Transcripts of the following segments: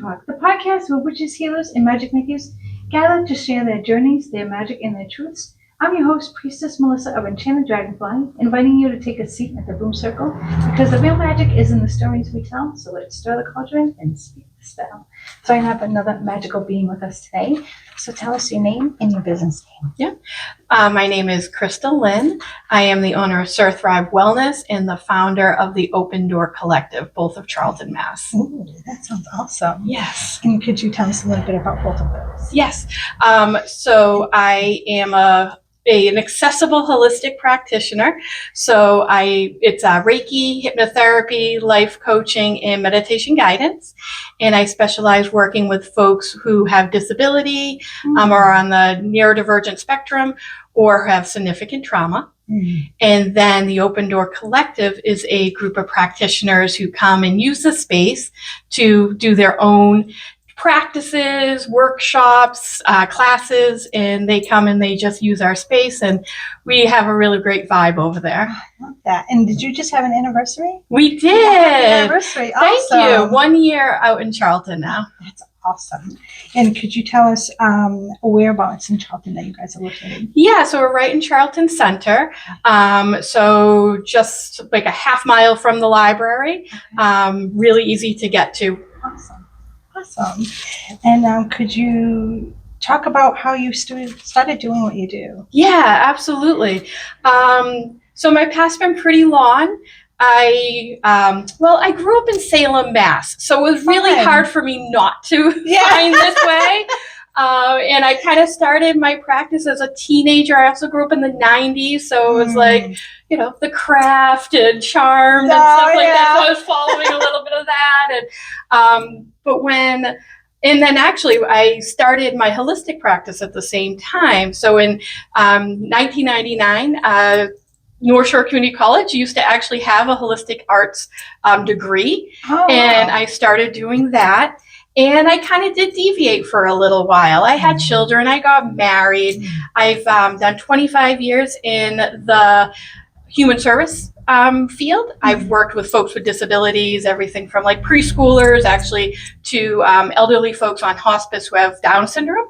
Talk, the podcast where witches, healers, and magic makers gather to share their journeys, their magic, and their truths. I'm your host, Priestess Mellisa of Enchanted Dragonfly, inviting you to take a seat at the Broom Circle because the real magic is in the stories we tell. So let's stir the cauldron and speak the spell. So I have another magical being with us today. So tell us your name and your business name. Yeah. My name is Krystal Linn. I am the owner of Sur-thrive Wellness and the founder of the Open Door Collective, both of Charlton, Mass. Ooh, that sounds awesome. Yes. And could you tell us a little bit about both of those? Yes. So I am an accessible holistic practitioner. So it's Reiki, hypnotherapy, life coaching, and meditation guidance. And I specialize working with folks who have disability, or on the neurodivergent spectrum, or have significant trauma. And then the Open Door Collective is a group of practitioners who come and use the space to do their own practices, workshops, classes, and they come and they just use our space, and we have a really great vibe over there. I love that. And did you just have an anniversary? We did. Happy anniversary. Thank you. 1 year out in Charlton now. That's awesome. And could you tell us whereabouts in Charlton that you guys are located? Yeah, so we're right in Charlton Center. So just like a half mile from the library. Really easy to get to. Awesome. And could you talk about how you started doing what you do? Yeah, absolutely. So my path's been pretty long. I grew up in Salem, Mass. So it was really hard for me not to find this way. And I kind of started my practice as a teenager. I also grew up in the 90s. So it was like, the craft and charmed and stuff like that. So I was following a little bit of that. And then actually I started my holistic practice at the same time. So in 1999, North Shore Community College used to actually have a holistic arts degree. And I started doing that. And I kind of did deviate for a little while. I had children. I got married. I've done 25 years in the human service field. I've worked with folks with disabilities, everything from like preschoolers actually to elderly folks on hospice who have Down syndrome.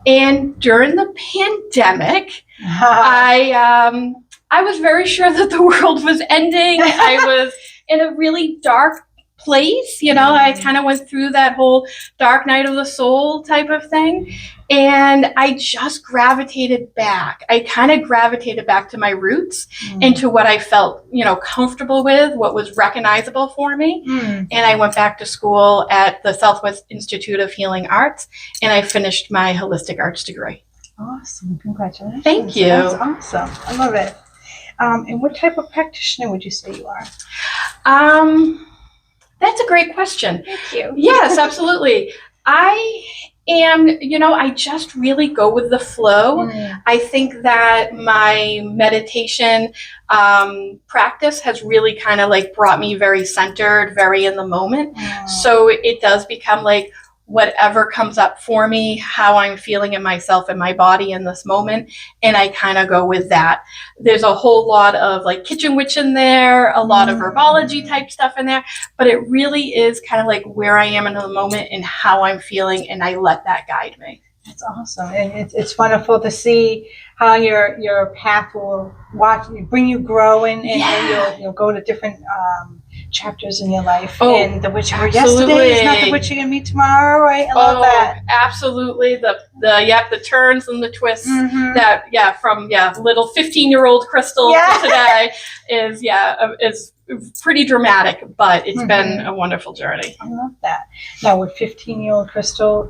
And during the pandemic, I was very sure that the world was ending. I was in a really dark place. I kind of went through that whole dark night of the soul type of thing. And I just gravitated back. I kind of gravitated back to my roots and to what I felt, comfortable with, what was recognizable for me. And I went back to school at the Southwest Institute of Healing Arts, and I finished my holistic arts degree. Awesome. Congratulations. Thank you. That's awesome. I love it. And what type of practitioner would you say you are? That's a great question. Thank you. Yes, absolutely. I am, I just really go with the flow. I think that my meditation practice has really kind of like brought me very centered, very in the moment. So it does become like whatever comes up for me, how I'm feeling in myself and my body in this moment. And I kind of go with that. There's a whole lot of like kitchen witch in there, a lot of herbology type stuff in there, but it really is kind of like where I am in the moment and how I'm feeling. And I let that guide me. That's awesome. And it's wonderful to see how your path will bring you growing and you'll go to different chapters in your life. And the witch you were yesterday is not the witch you're gonna meet tomorrow, right? I love that. Absolutely. The turns and the twists from little 15-year-old Krystal to today is pretty dramatic, but it's been a wonderful journey. I love that. Now, would 15-year-old Krystal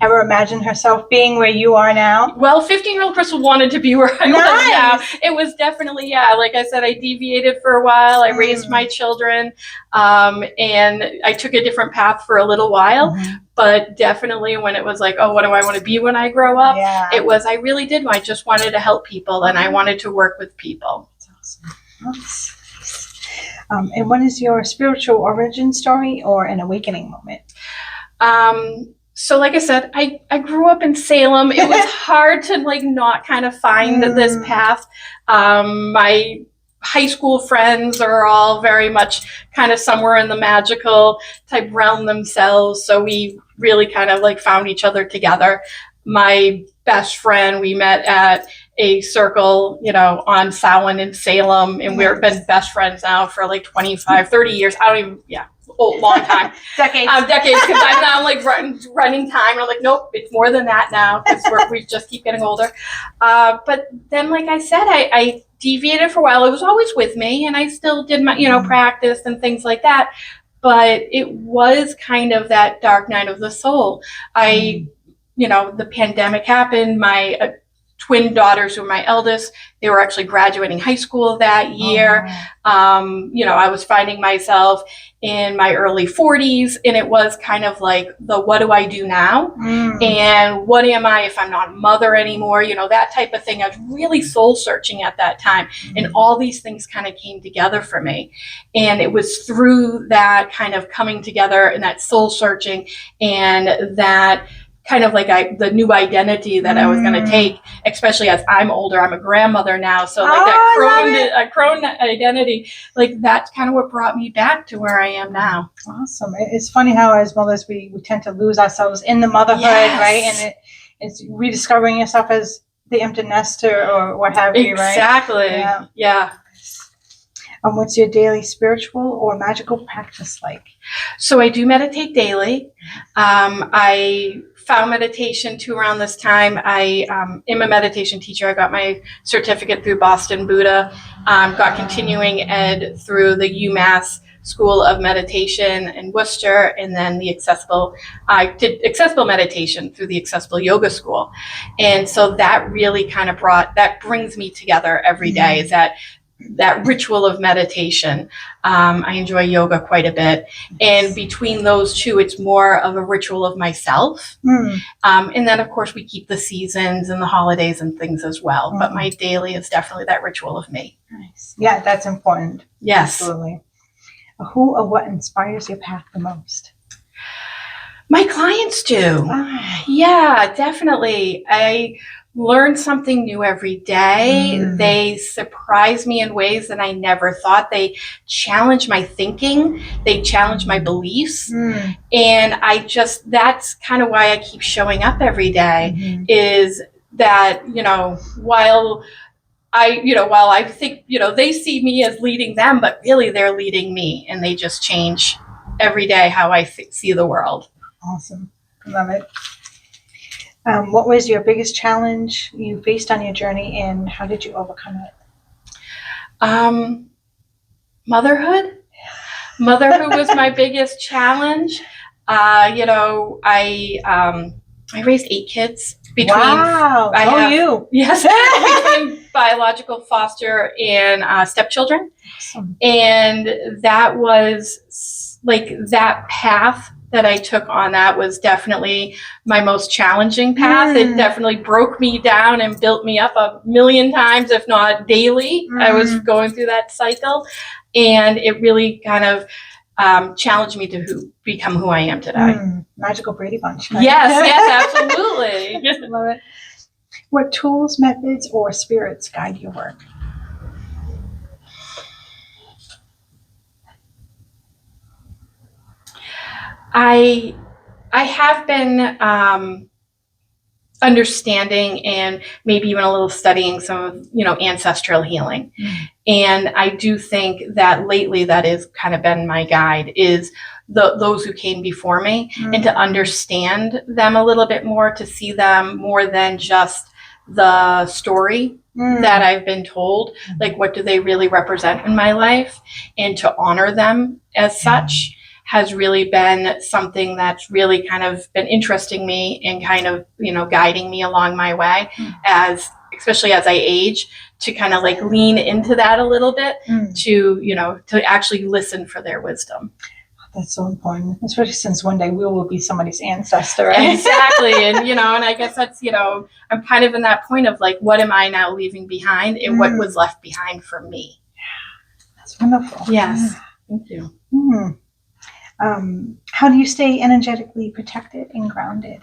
ever imagine herself being where you are now? Well, 15-year-old Krystal wanted to be where I was now. It was definitely, like I said, I deviated for a while. I raised my children, and I took a different path for a little while. But definitely when it was like, oh, what do I want to be when I grow up? It was, I really did. I just wanted to help people, and I wanted to work with people. That's awesome. And what is your spiritual origin story or an awakening moment? So like I said, I grew up in Salem. It was hard to like not kind of find this path. My high school friends are all very much kind of somewhere in the magical type realm themselves. So we really kind of like found each other together. My best friend, we met at a circle, on Samhain in Salem, and we've been best friends now for like 25, 30 years. I don't even, long time. Decades. Decades, because I'm now like running time. And I'm like, nope, it's more than that now, because we just keep getting older. But then, like I said, I deviated for a while. It was always with me, and I still did my, practice and things like that. But it was kind of that dark night of the soul. The pandemic happened. My twin daughters, who were my eldest, they were actually graduating high school that year. I was finding myself in my early 40s, and it was kind of like what do I do now? And what am I if I'm not a mother anymore? That type of thing. I was really soul searching at that time, and all these things kind of came together for me. And it was through that kind of coming together and that soul searching and that kind of like the new identity that I was going to take, especially as I'm older. I'm a grandmother now, so like that crone identity, like that's kind of what brought me back to where I am now. Awesome. It's funny how as mothers we tend to lose ourselves in the motherhood, right? And it's rediscovering yourself as the empty nester or what have you, right? Exactly. Yeah. What's your daily spiritual or magical practice like? So I do meditate daily. I found meditation too around this time. I am a meditation teacher. I got my certificate through Boston Buddha, got continuing ed through the UMass School of Meditation in Worcester, and then I did accessible meditation through the Accessible Yoga School. And so that really kind of brings me together every day, is that ritual of meditation. I enjoy yoga quite a bit. And between those two, it's more of a ritual of myself. And then, of course, we keep the seasons and the holidays and things as well. But my daily is definitely that ritual of me. Nice. Yeah, that's important. Yes. Absolutely. Who or what inspires your path the most? My clients do. Yeah, definitely. I learn something new every day. They surprise me in ways that I never thought. They challenge my thinking. They challenge my beliefs. And that's kind of why I keep showing up every day, is that, while I think, they see me as leading them, but really they're leading me, and they just change every day how I see the world. Awesome. Love it. What was your biggest challenge you faced on your journey, and how did you overcome it? Motherhood. Motherhood was my biggest challenge. I raised 8 kids between. Wow. You. Yes. Between biological foster and stepchildren. Awesome. And that was like that path that I took on. That was definitely my most challenging path. It definitely broke me down and built me up a million times, if not daily. I was going through that cycle, and it really kind of challenged me to become who I am today. Magical Brady Bunch. Right? Yes, absolutely. Love it. What tools, methods, or spirits guide your work? I have been understanding and maybe even a little studying some of, ancestral healing. And I do think that lately that has kind of been my guide, is those who came before me, and to understand them a little bit more, to see them more than just the story that I've been told, like what do they really represent in my life, and to honor them as such has really been something that's really kind of been interesting me and kind of, guiding me along my way, especially as I age, to kind of like lean into that a little bit, to actually listen for their wisdom. That's so important, especially since one day we will be somebody's ancestor. Right? Exactly. And, and I guess that's, I'm kind of in that point of like, what am I now leaving behind, and what was left behind for me? That's wonderful. Yes. Thank you. How do you stay energetically protected and grounded?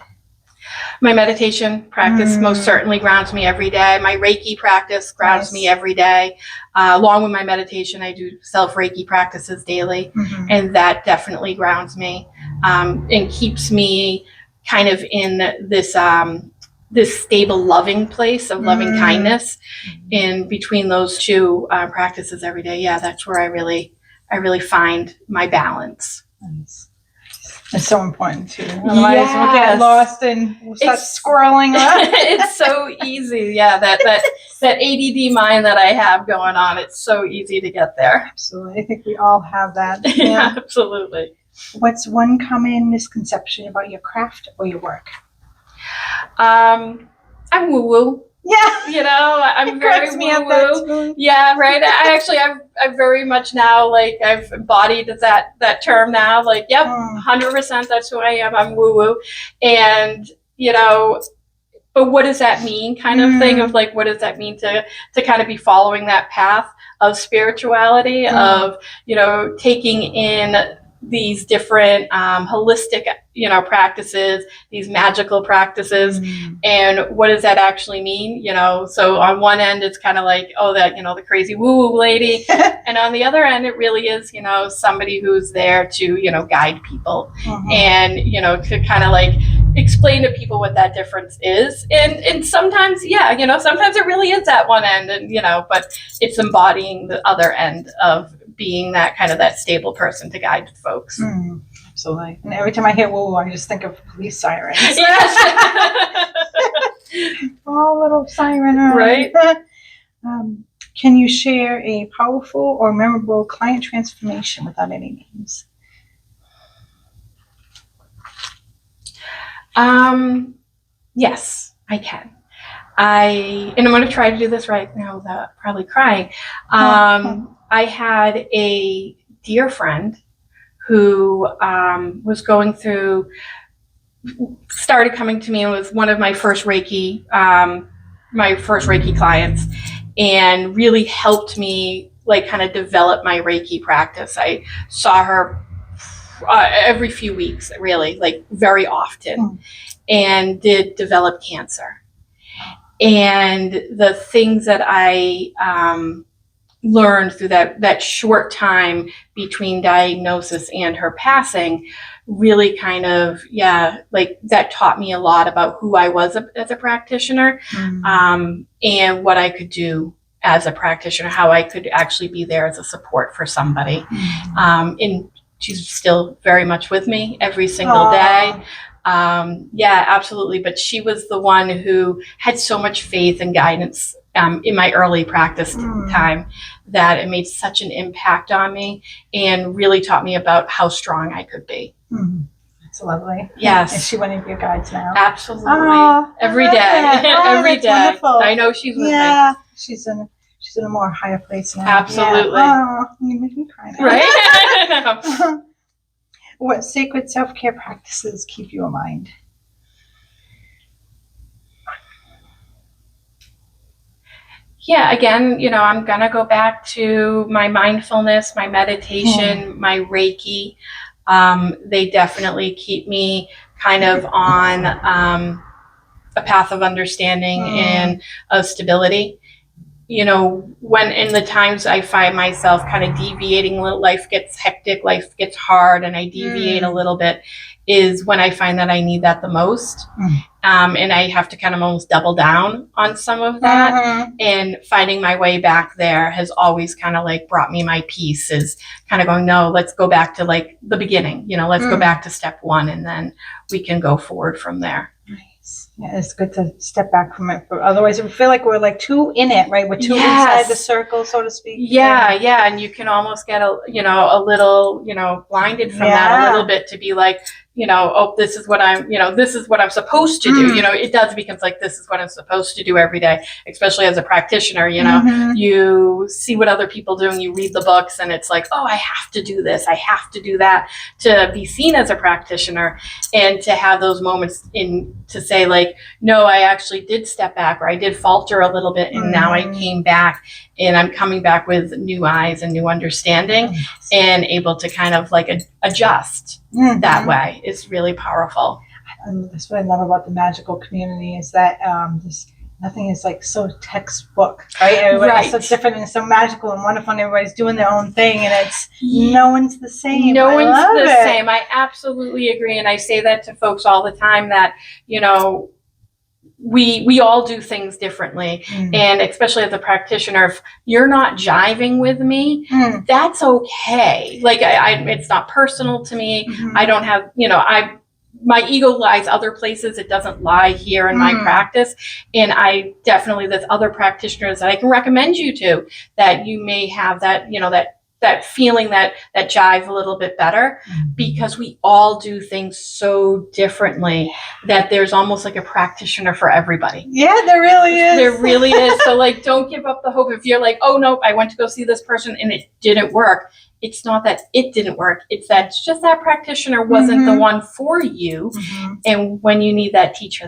My meditation practice most certainly grounds me every day. My Reiki practice grounds me every day. Along with my meditation, I do self-Reiki practices daily, and that definitely grounds me and keeps me kind of in this this stable, loving place of loving kindness. In between those two practices every day, that's where I really find my balance. Nice. It's so important too. Otherwise, we'll get lost and we'll start squirreling around. It's so easy. Yeah, that ADD mind that I have going on, it's so easy to get there. Absolutely. I think we all have that. Yeah, absolutely. What's one common misconception about your craft or your work? I'm woo-woo. Yeah. You know, I'm very woo-woo. Yeah, right. I very much now, like, I've embodied that term now. Like, yep, 100%, that's who I am. I'm woo-woo. And, you know, but what does that mean kind of thing of like, what does that mean to kind of be following that path of spirituality, of, you know, taking in these different holistic, you know, practices, these magical practices, and what does that actually mean? You know, so on one end, it's kind of like, oh, that, you know, the crazy woo-woo lady, and on the other end, it really is, you know, somebody who's there to, you know, guide people and, you know, to kind of like explain to people what that difference is, and sometimes, you know, sometimes it really is that one end, and, you know, but it's embodying the other end of being that kind of that stable person to guide folks. Absolutely. And every time I hear woo, I just think of police sirens. Yes. All little siren. Right. Can you share a powerful or memorable client transformation without any names? Yes, I can. And I'm going to try to do this right now without probably crying. I had a dear friend who was going through, started coming to me and was one of my first Reiki clients, and really helped me like kind of develop my Reiki practice. I saw her every few weeks, really, like very often, and did develop cancer. And the things that I learned through that short time between diagnosis and her passing really kind of, like that taught me a lot about who I was as a practitioner, and what I could do as a practitioner, how I could actually be there as a support for somebody. And she's still very much with me every single day. Absolutely. But she was the one who had so much faith and guidance in my early practice time that it made such an impact on me and really taught me about how strong I could be. That's lovely. Yes. Is she one of your guides now? Absolutely. Every day. Every day. Wonderful. I know she's with me. Yeah. She's in a more higher place now. Absolutely. Yeah. Oh, you make me cry now. Right? What sacred self-care practices keep you in mind? Yeah, again, you know, I'm going to go back to my mindfulness, my meditation, my Reiki. They definitely keep me kind of on a path of understanding and of stability. You know, when in the times I find myself kind of deviating, life gets hectic, life gets hard, and I deviate a little bit, is when I find that I need that the most. And I have to kind of almost double down on some of that. And finding my way back there has always kind of like brought me my peace, is kind of going, no, let's go back to like the beginning, you know, let's go back to step one, and then we can go forward from there. Yeah, it's good to step back from it. But otherwise, we feel like we're like too in it, right? We're too inside the circle, so to speak. Yeah, and you can almost get a little, you know, blinded from that a little bit, to be like, you know, oh, this is what I'm supposed to do. You know, it does become like, this is what I'm supposed to do every day, especially as a practitioner. You know, you see what other people do and you read the books, and it's like, oh, I have to do this, I have to do that to be seen as a practitioner, and to have those moments to say like, no, I actually did step back, or I did falter a little bit, and now I came back, and I'm coming back with new eyes and new understanding, and able to kind of like adjust that way is really powerful. And that's what I love about the magical community is that nothing is like so textbook, right? Everybody's so different and so magical and wonderful, and everybody's doing their own thing, and it's no one's the same. No one's the same. I absolutely agree, and I say that to folks all the time that, you know, we all do things differently. And especially as a practitioner, if you're not jiving with me, that's okay. Like it's not personal to me. I don't have, you know, my ego lies other places. It doesn't lie here in my practice. And I definitely, there's other practitioners that I can recommend you to that you may have that, you know, that feeling that jive a little bit better, because we all do things so differently that there's almost like a practitioner for everybody. Yeah, there really is. There really is. So like, don't give up the hope. If you're like, oh no, I went to go see this person and it didn't work. It's not that it didn't work. It's that it's just that practitioner wasn't the one for you. And when you need that teacher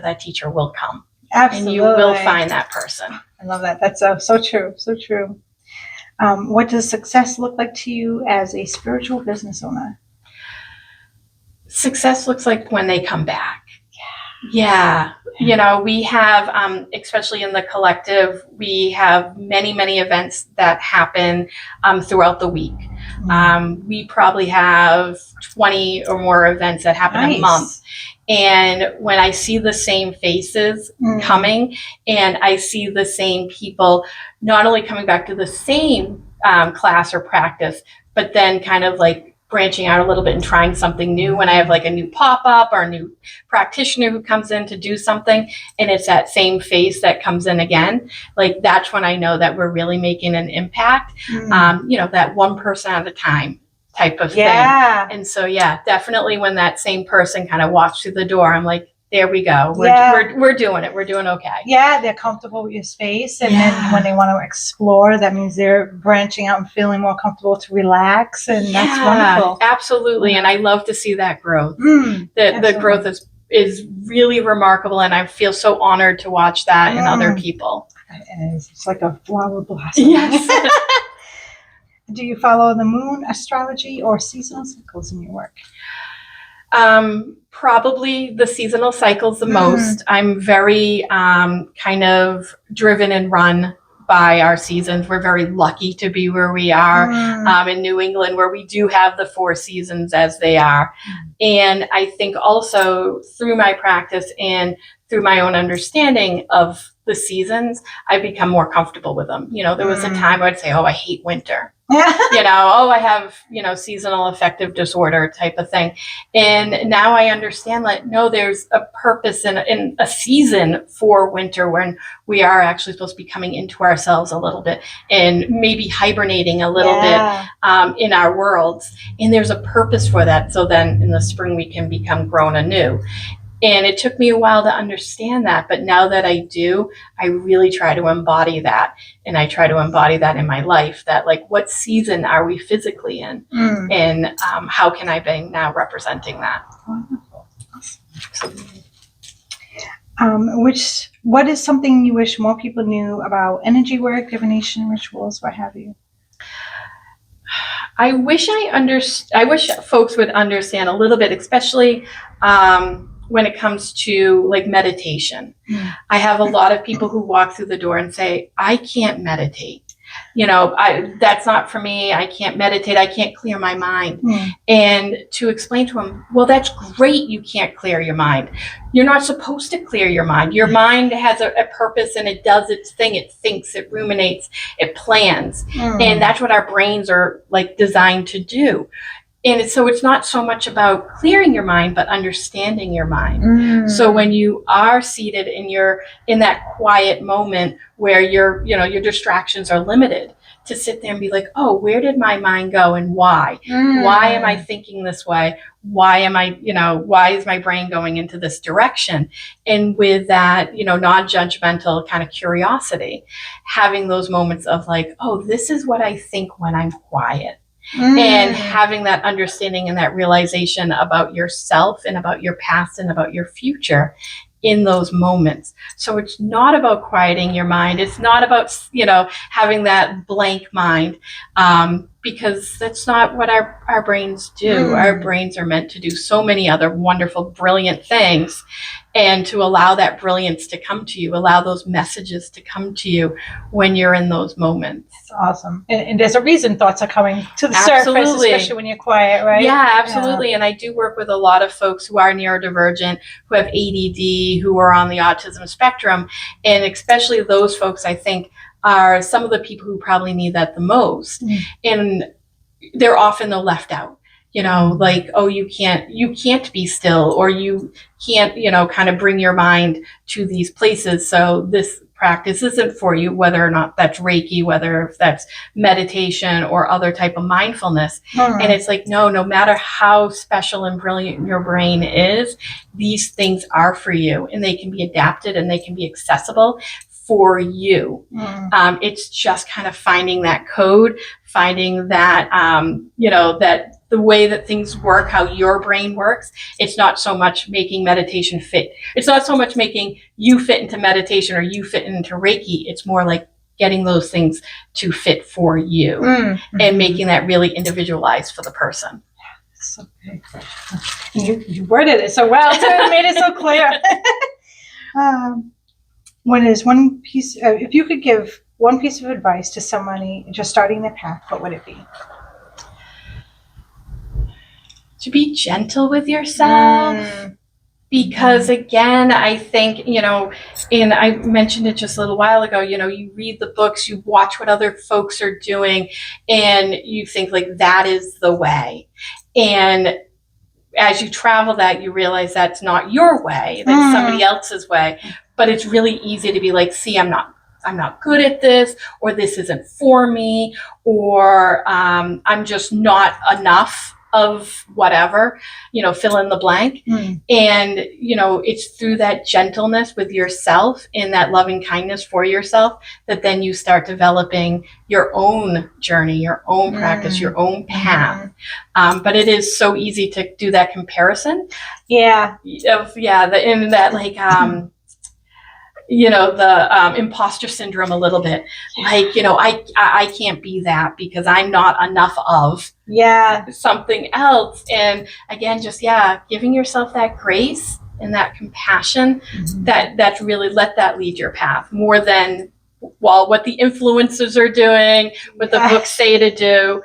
will come. Absolutely. And you will find that person. I love that. That's so true. So true. What does success look like to you as a spiritual business owner? Success looks like when they come back. Yeah. You know, we have, especially in the collective, we have many, many events that happen throughout the week. We probably have 20 or more events that happen a month. And when I see the same faces coming, and I see the same people not only coming back to the same class or practice, but then kind of like branching out a little bit and trying something new. When I have like a new pop-up or a new practitioner who comes in to do something, and it's that same face that comes in again, like that's when I know that we're really making an impact. You know, that one person at a time type of thing. And so, yeah, definitely when that same person kind of walks through the door, I'm like, there we go. We're doing it. We're doing okay. Yeah, they're comfortable with your space. And then when they want to explore, that means they're branching out and feeling more comfortable to relax. And that's wonderful. Absolutely. And I love to see that growth. The growth is really remarkable. And I feel so honored to watch that in other people. And it's like a flower blossom. Yes. Do you follow the moon, astrology, or seasonal cycles in your work? Probably the seasonal cycles the most. I'm very kind of driven and run by our seasons. We're very lucky to be where we are in New England, where we do have the 4 seasons as they are. And I think also through my practice and through my own understanding of the seasons, I've become more comfortable with them. You know, there was a time I'd say, oh, I hate winter. You know, oh, I have, you know, seasonal affective disorder type of thing. And now I understand that, no, there's a purpose in a season for winter when we are actually supposed to be coming into ourselves a little bit and maybe hibernating a little bit in our worlds. And there's a purpose for that. So then in the spring, we can become grown anew. And it took me a while to understand that. But now that I do, I really try to embody that. And I try to embody that in my life, that like, what season are we physically in? And how can I be now representing that? Wonderful. What is something you wish more people knew about energy work, divination, rituals, what have you? I wish folks would understand a little bit, especially when it comes to like meditation. I have a lot of people who walk through the door and say, I can't meditate. You know, that's not for me. I can't meditate. I can't clear my mind. And to explain to them, well, that's great. You can't clear your mind. You're not supposed to clear your mind. Your mind has a purpose and it does its thing. It thinks, it ruminates, it plans. And that's what our brains are like designed to do. And so it's not so much about clearing your mind, but understanding your mind. So when you are seated and you're in that quiet moment where your distractions are limited, to sit there and be like, oh, where did my mind go and why? Why am I thinking this way? Why is my brain going into this direction? And with that, non-judgmental kind of curiosity, having those moments of like, oh, this is what I think when I'm quiet. And having that understanding and that realization about yourself and about your past and about your future in those moments. So it's not about quieting your mind. It's not about, having that blank mind. because that's not what our brains do. Our brains are meant to do so many other wonderful, brilliant things. And to allow that brilliance to come to you, allow those messages to come to you when you're in those moments. It's awesome. And there's a reason thoughts are coming to the surface, Absolutely. especially when you're quiet, right? Yeah, absolutely. And I do work with a lot of folks who are neurodivergent, who have ADD, who are on the autism spectrum. And especially those folks, I think, are some of the people who probably need that the most. And they're often, though, left out. You know, like, oh, you can't be still, or you can't, kind of bring your mind to these places. So this practice isn't for you, whether or not that's Reiki, whether if that's meditation or other type of mindfulness. And it's like, no matter how special and brilliant your brain is, these things are for you, and they can be adapted and they can be accessible for you. It's just kind of finding that code, finding that, that the way that things work, how your brain works. It's not so much making meditation fit. It's not so much making you fit into meditation or you fit into Reiki. It's more like getting those things to fit for you and making that really individualized for the person. So good. You worded it so well, too. You made it so clear. When is one piece, if you could give one piece of advice to somebody just starting their path, what would it be? To be gentle with yourself. Because again, I think, and I mentioned it just a little while ago, you read the books, you watch what other folks are doing, and you think like that is the way. And as you travel that, you realize that's not your way, that's somebody else's way. But it's really easy to be like, see, I'm not good at this, or this isn't for me, or I'm just not enough of whatever, fill in the blank. And, it's through that gentleness with yourself and that loving kindness for yourself that then you start developing your own journey, your own practice, your own path. But it is so easy to do that comparison. The imposter syndrome a little bit. Like, I can't be that because I'm not enough of something else. And again, just, giving yourself that grace and that compassion, that's really let that lead your path more than what the influencers are doing, what the books say to do.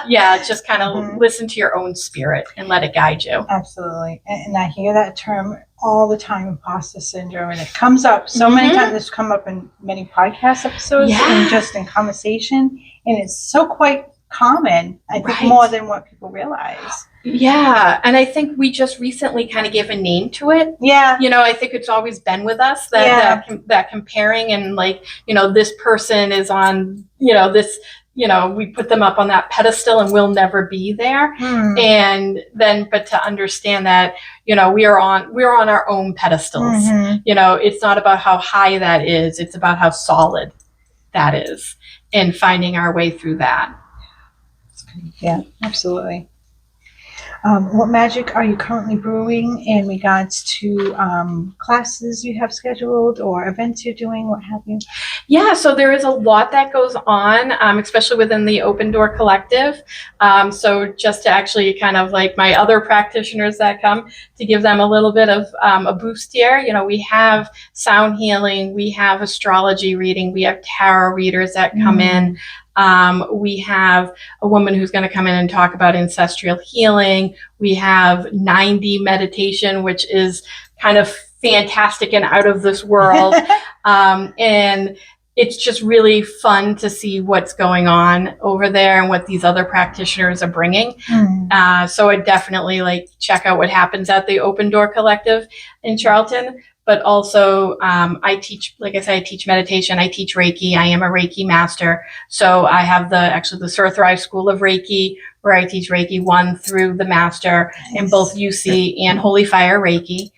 Just kind of listen to your own spirit and let it guide you. Absolutely. And I hear that term all the time, imposter syndrome, and it comes up so many times. It's come up in many podcast episodes and just in conversation, and it's so quite common, I think, more than what people realize. And I think we just recently kind of gave a name to it. I think it's always been with us that comparing and like, this person is on, this, we put them up on that pedestal and we'll never be there. And then, but to understand that, we're on our own pedestals. It's not about how high that is. It's about how solid that is and finding our way through that. Yeah, absolutely. What magic are you currently brewing in regards to classes you have scheduled or events you're doing, what have you? So there is a lot that goes on, especially within the Open Door Collective. So just to actually kind of like my other practitioners that come, to give them a little bit of a boost here, we have sound healing, we have astrology reading, we have tarot readers that come in. We have a woman who's going to come in and talk about ancestral healing. We have 90 meditation, which is kind of fantastic and out of this world. And it's just really fun to see what's going on over there and what these other practitioners are bringing. So I definitely check out what happens at the Open Door Collective in Charlton. But also, I teach, like I said, I teach meditation, I teach Reiki, I am a Reiki master. So I have the Sur-thrive School of Reiki, where I teach Reiki 1 through the master in both UC and Holy Fire Reiki.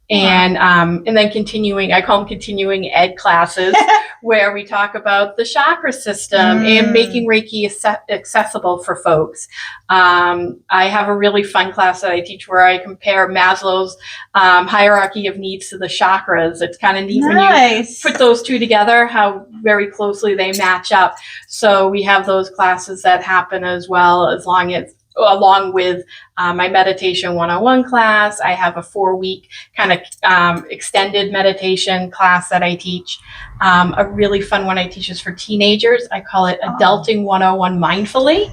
And then I call them continuing ed classes, where we talk about the chakra system and making Reiki accessible for folks. I have a really fun class that I teach where I compare Maslow's hierarchy of needs to the chakras. It's kind of neat when you put those two together, how very closely they match up. So we have those classes that happen as well, along with my meditation 101 class. I have a 4-week kind of extended meditation class that I teach. A really fun one I teach is for teenagers. I call it Adulting 101 Mindfully.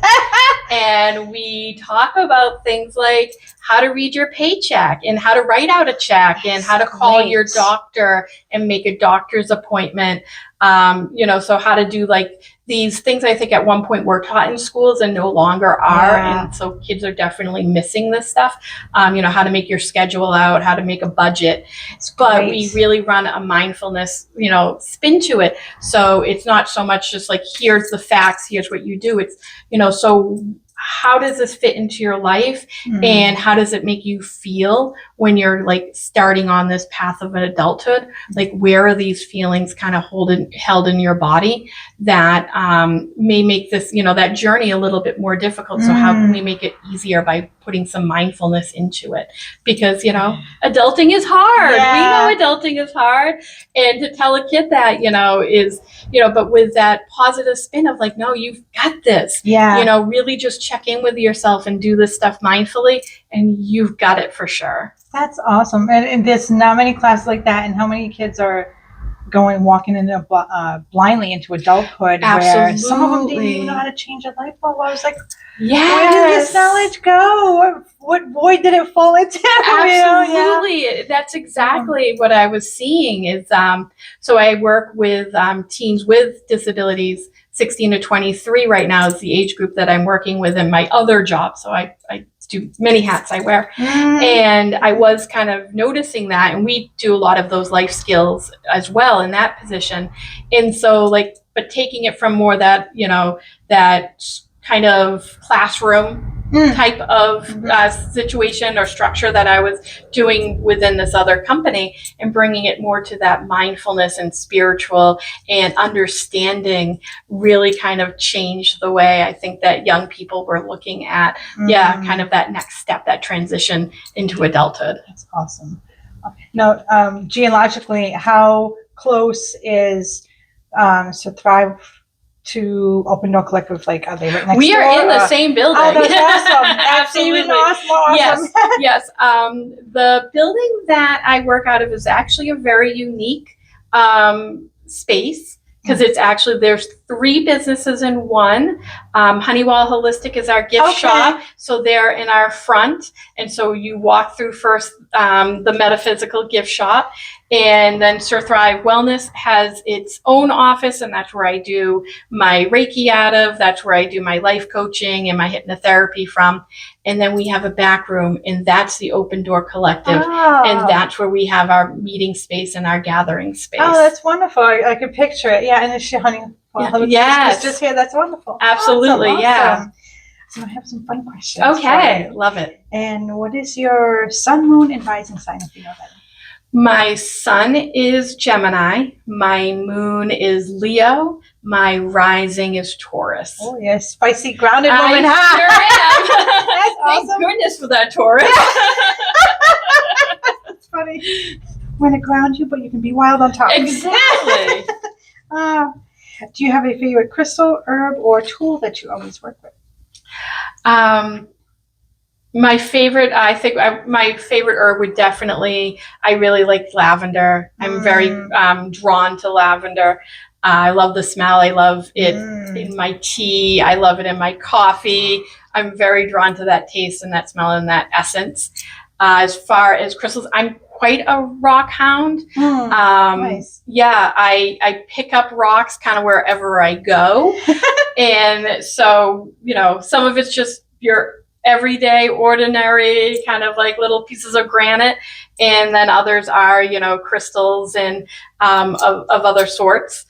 And we talk about things like how to read your paycheck and how to write out a check and how to call your doctor and make a doctor's appointment. So how to do like these things I think at one point were taught in schools and no longer are. And so kids are definitely missing this stuff. How to make your schedule out, how to make a budget. But we really run a mindfulness, spin to it. So it's not so much just like, here's the facts, here's what you do. It's, so how does this fit into your life and how does it make you feel when you're like starting on this path of adulthood? Like, where are these feelings kind of held in your body that may make this, that journey a little bit more difficult? So how can we make it easier by putting some mindfulness into it? Because, adulting is hard. Yeah. We know adulting is hard. And to tell a kid that, is, but with that positive spin of like, no, you've got this. Yeah. Really just check in with yourself and do this stuff mindfully, and you've got it for sure. That's awesome. And there's not many classes like that. And how many kids are walking into blindly into adulthood? Absolutely. Where some of them didn't even know how to change a light bulb. I was like, yes. Where did this knowledge go? What void did it fall into? Absolutely. That's exactly what I was seeing is, so I work with teens with disabilities. 16 to 23 right now is the age group that I'm working with in my other job. So I do many hats I wear. And I was kind of noticing that, and we do a lot of those life skills as well in that position. And so but taking it from more that, that kind of classroom type of situation or structure that I was doing within this other company, and bringing it more to that mindfulness and spiritual and understanding really kind of changed the way I think that young people were looking at, kind of that next step, that transition into adulthood. That's awesome. Now, geologically, how close is Surthrive to Open Door Collective? Like, are they right next door? We are in the same building. Oh, that's awesome. Absolutely. Awesome. Yes. The building that I work out of is actually a very unique space, because it's actually, there's 3 businesses in one. Honeywell Holistic is our gift shop. So they're in our front. And so you walk through first the Metaphysical gift shop. And then Sur-thrive Wellness has its own office, and that's where I do my Reiki out of. That's where I do my life coaching and my hypnotherapy from. And then we have a back room, and that's the Open Door Collective. And that's where we have our meeting space and our gathering space. Oh, that's wonderful. I could picture it. Yeah, and it's Yes. just here. That's wonderful. Absolutely, awesome. yeah. So I have some fun questions. Okay, love it. And what is your sun, moon, and rising sign, if you know that? My sun is Gemini. My moon is Leo. My rising is Taurus. Oh, yes. Spicy, grounded woman. I sure am. That's awesome. Thank goodness for that, Taurus. That's funny. When it grounds you, but you can be wild on top. Exactly. Do you have a favorite crystal, herb, or tool that you always work with? My favorite, my favorite herb would definitely, I really like lavender. I'm very drawn to lavender. I love the smell. I love it in my tea. I love it in my coffee. I'm very drawn to that taste and that smell and that essence. As far as crystals, I'm quite a rock hound. Nice. Yeah, I pick up rocks kind of wherever I go. And so, some of it's just your everyday, ordinary, kind of like little pieces of granite. And then others are, crystals and of other sorts.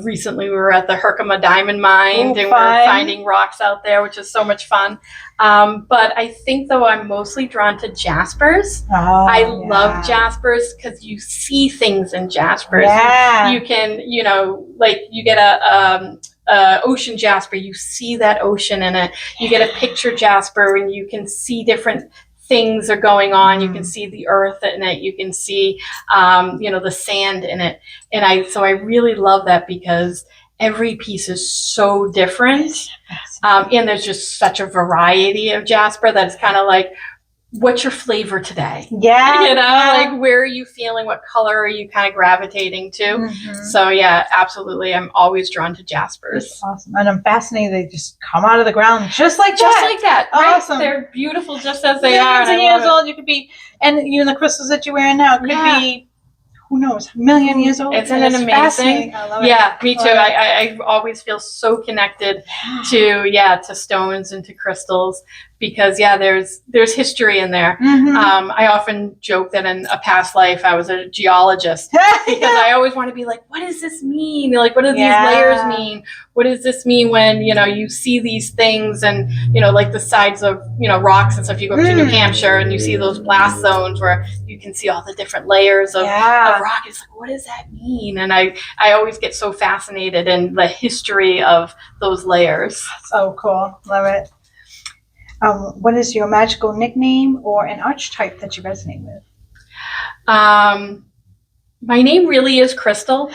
Recently, we were at the Herkimer Diamond Mine, and we're finding rocks out there, which is so much fun. But I think, though, I'm mostly drawn to jaspers. I love jaspers because you see things in jaspers. Yeah. You can, like you get a ocean jasper, you see that ocean in it. You get a picture jasper, and you can see different things are going on. You can see the earth in it. You can see, the sand in it. And I really love that because every piece is so different. And there's just such a variety of jasper that it's kind of like, what's your flavor today? Yeah. Like where are you feeling? What color are you kind of gravitating to? Mm-hmm. So yeah, absolutely. I'm always drawn to jaspers. That's awesome. And I'm fascinated. They just come out of the ground just like that. Just like that. Awesome. Right? They're beautiful just as they Millions are. of years old you could be, and even the crystals that you're wearing now could be, who knows, a million years old. Isn't it amazing? I love it. Yeah, me too. I always feel so connected to stones and to crystals because there's history in there. Mm-hmm. I often joke that in a past life I was a geologist because I always want to be like, what does this mean? Like, what do these layers mean? What does this mean when, you see these things and, like the sides of, rocks and stuff. You go up to New Hampshire and you see those blast zones where you can see all the different layers of rock. It's like, what does that mean? And I always get so fascinated in the history of those layers. So cool. Love it. What is your magical nickname or an archetype that you resonate with? My name really is Krystal.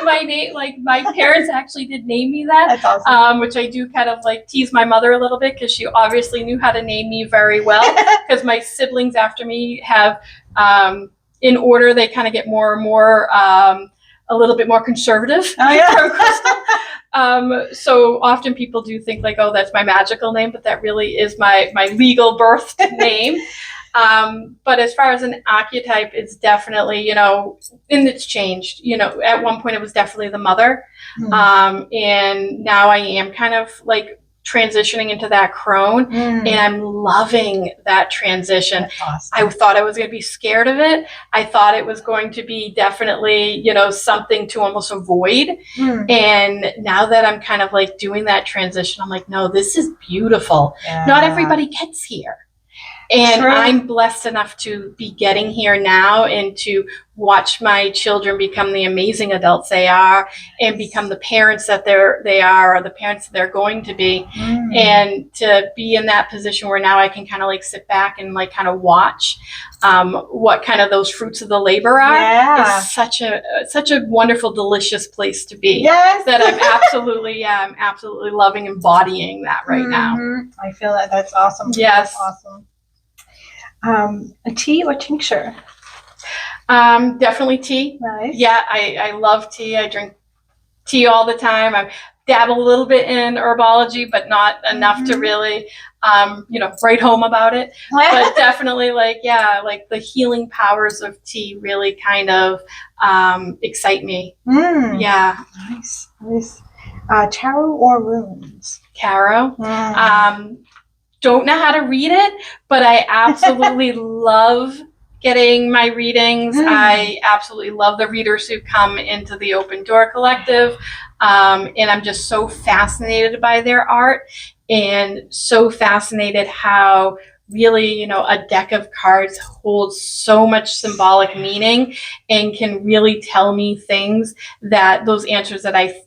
My name, like my parents actually did name me that. That's awesome. Which I do kind of like tease my mother a little bit because she obviously knew how to name me very well. Because my siblings after me have, in order, they kind of get more and more, a little bit more conservative from Krystal. So often people do think like, oh, that's my magical name, but that really is my legal birth name. But as far as an archetype, it's definitely, and it's changed. At one point it was definitely the mother. And now I am kind of like transitioning into that crone and I'm loving that transition. Awesome. I thought I was going to be scared of it. I thought it was going to be definitely, something to almost avoid. And now that I'm kind of like doing that transition, I'm like, no, this is beautiful. Yeah. Not everybody gets here. And I'm blessed enough to be getting here now and to watch my children become the amazing adults they are and become the parents that they are or the parents that they're going to be. And to be in that position where now I can kind of like sit back and like kind of watch what kind of those fruits of the labor are. It's such a wonderful, delicious place to be. Yes. That I'm absolutely loving embodying that right now. I feel that. That's awesome. Yes. That's awesome. A tea or tincture? Definitely tea. Nice. Yeah, I love tea. I drink tea all the time. I dabble a little bit in herbology, but not enough to really, write home about it. But definitely like the healing powers of tea really kind of excite me. Yeah. Nice. Tarot or runes? Tarot. Don't know how to read it, but I absolutely love getting my readings. I absolutely love the readers who come into the Open Door Collective. And I'm just so fascinated by their art and so fascinated how really, a deck of cards holds so much symbolic meaning and can really tell me things that those answers that I,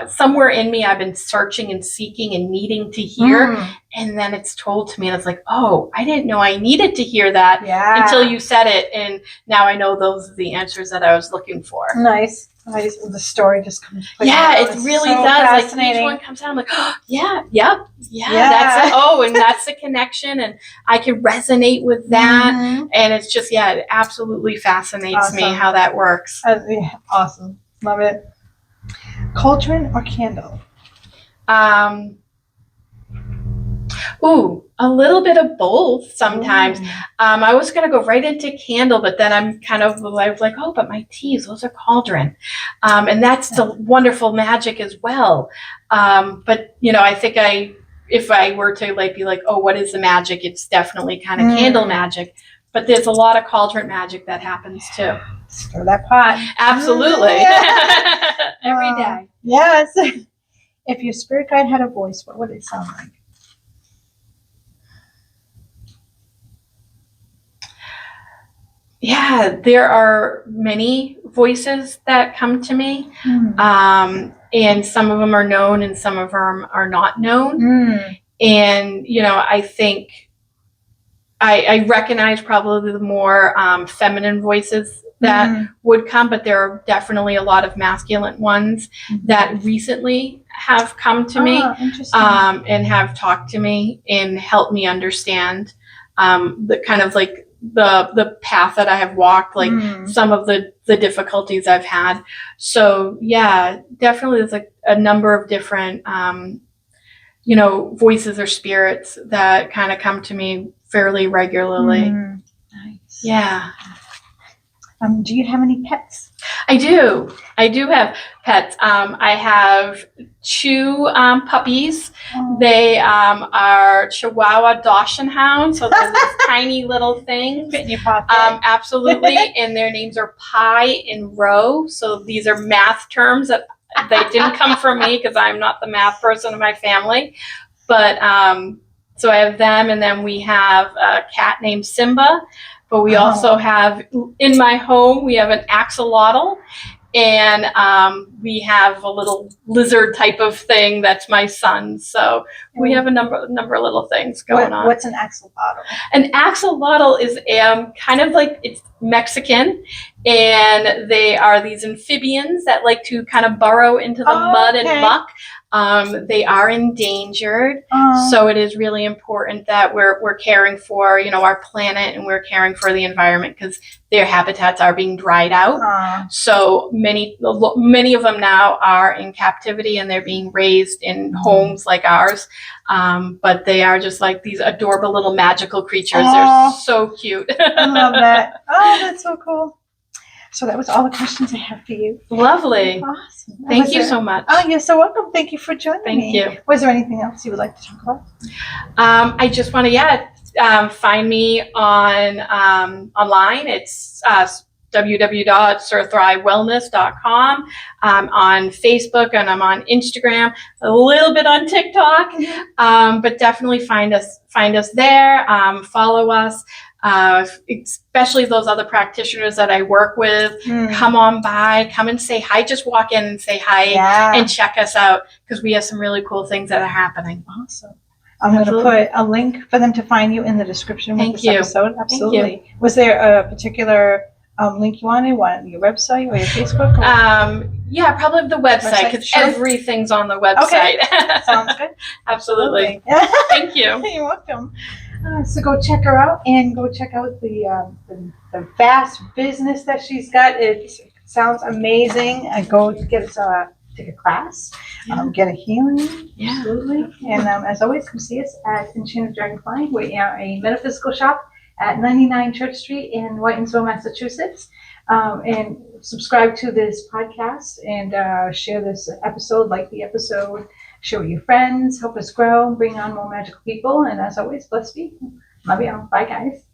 somewhere in me, I've been searching and seeking and needing to hear. And then it's told to me and it's like, oh, I didn't know I needed to hear that until you said it. And now I know those are the answers that I was looking for. Nice. The story just comes. It really does. Like each one comes out, I'm like, oh, that's it. Oh, and that's the connection, and I can resonate with that. And it's just, it absolutely fascinates me how that works. Awesome, love it. Cauldron or candle? A little bit of both sometimes. I was going to go right into candle, but then I was like, oh, but my teas, those are cauldron. And that's the wonderful magic as well. But, I think if I were to be like, oh, what is the magic? It's definitely kind of candle magic. But there's a lot of cauldron magic that happens too. Stir that pot. Absolutely. Yeah. Every day. Yes. If your spirit guide had a voice, what would it sound like? Yeah, there are many voices that come to me. And some of them are known and some of them are not known. And, I think I recognize probably the more feminine voices that would come, but there are definitely a lot of masculine ones that recently have come to me and have talked to me and helped me understand the kind of like the path that I have walked, like some of the difficulties I've had. So yeah, definitely there's like a number of different voices or spirits that kind of come to me fairly regularly. Nice. Yeah. Do you have any pets? I do have pets. I have two puppies. They are Chihuahua Dachshund hounds, so they're these tiny little things. Fit in your pocket. Absolutely, and their names are Pi and Rho. So these are math terms that they didn't come from me because I'm not the math person in my family. But so I have them, and then we have a cat named Simba. But we also have, in my home, we have an axolotl, and we have a little lizard type of thing that's my son. So we have a number of little things going on. What's an axolotl? An axolotl is kind of like, it's Mexican, and they are these amphibians that like to kind of burrow into the mud and muck. They are endangered, so it is really important that we're caring for our planet, and we're caring for the environment because their habitats are being dried out. So many of them now are in captivity, and they're being raised in homes like ours. But they are just like these adorable little magical creatures. They're so cute. I love that. Oh, that's so cool. So that was all the questions I have for you. Lovely. Awesome. Thank you so much. Oh, you're so welcome. Thank you for joining me. Thank you. Was there anything else you would like to talk about? I just want to, find me on online. It's www.surthrivewellness.com. I'm on Facebook, and I'm on Instagram, a little bit on TikTok, but definitely find us there. Follow us. Especially those other practitioners that I work with, come on by, come and say hi. Just walk in and say hi and check us out, because we have some really cool things that are happening. Awesome. I'm going to put a link for them to find you in the description of this episode. Absolutely. Thank you. Was there a particular link you wanted? Your website or your Facebook? Yeah, probably the website, because everything's on the website. Okay. Sounds good. Absolutely. Thank you. You're welcome. So go check her out, and go check out the vast business that she's got. It sounds amazing. Go get take a class, get a healing. Yeah. Absolutely. And as always, come see us at Enchanted Dragonfly. We are a metaphysical shop at 99 Church Street in Whitinsville, Massachusetts. And subscribe to this podcast, and share this episode, like the episode, share with your friends, help us grow, bring on more magical people. And as always, blessed be. Love you all. Bye, guys.